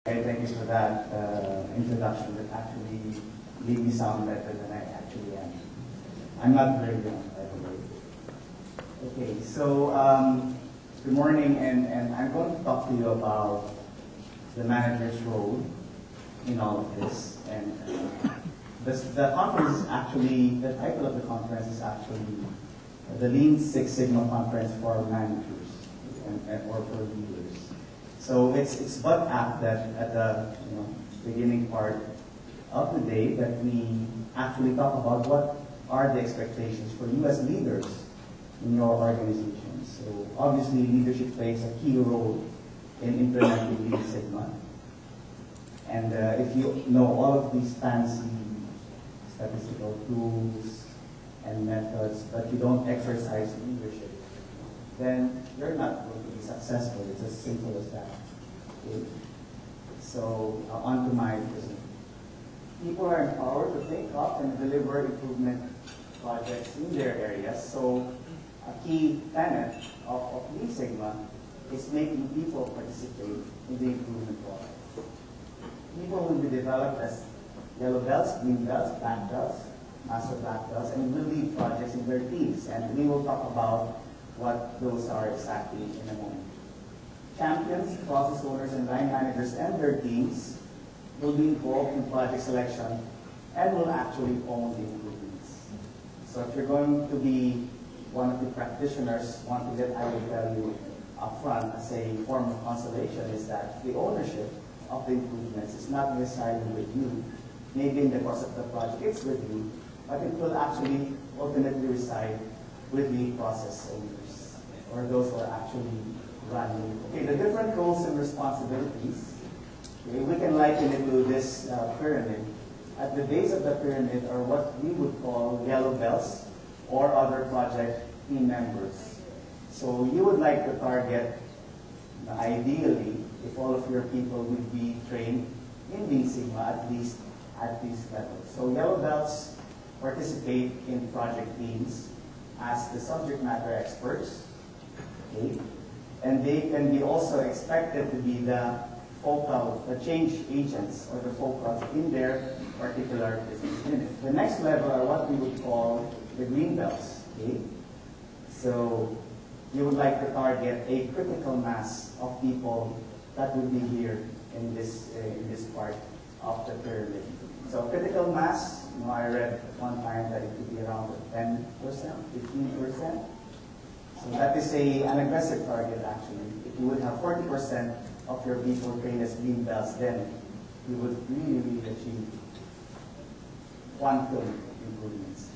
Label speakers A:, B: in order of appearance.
A: Okay, thank you for that introduction that actually made me sound better than I actually am. I'm not very young, by the way. Okay, so good morning, and I'm going to talk to you about the manager's role in all of this. And the conference is actually, the title of the conference is actually the Lean Six Sigma Conference for Managers or for leaders. So it's but apt that at the beginning part of the day that we actually talk about what are the expectations for you as leaders in your organization. So obviously leadership plays a key role in implementing Lean Sigma. And if you know all of these fancy statistical tools and methods, but you don't exercise leadership, then you're not going to be successful. It's as simple as that. Okay. So on to my business. People are empowered to think of and deliver improvement projects in their areas. So a key tenet of Lean Sigma is making people participate in the improvement process. People will be developed as yellow belts, green belts, black belts, master black belts, and will lead projects in their teams. And we will talk about what those are exactly in a moment. Champions, process owners, and line managers and their teams will be involved in project selection and will actually own the improvements. So if you're going to be one of the practitioners, one thing that I will tell you up front as a form of consolation is that the ownership of the improvements is not necessarily with you. Maybe in the course of the project it's with you, but it will actually ultimately reside with the process owners, or those who are actually running. Okay, the different roles and responsibilities, okay, we can liken it to this pyramid. At the base of the pyramid are what we would call yellow belts or other project team members. So you would like to target, ideally, if all of your people would be trained in Lean Sigma, at least at these levels. So yellow belts participate in project teams as the subject matter experts, okay? And they can be also expected to be the change agents or the focus in their particular business unit. The next level are what we would call the green belts, okay? So you would like to target a critical mass of people that would be here in this part of the pyramid. So critical mass, I read at one time that it could be around 10%, 15%. So that is an aggressive target actually. If you would have 40% of your people trained as green belts, then you would really, really achieve quantum improvements.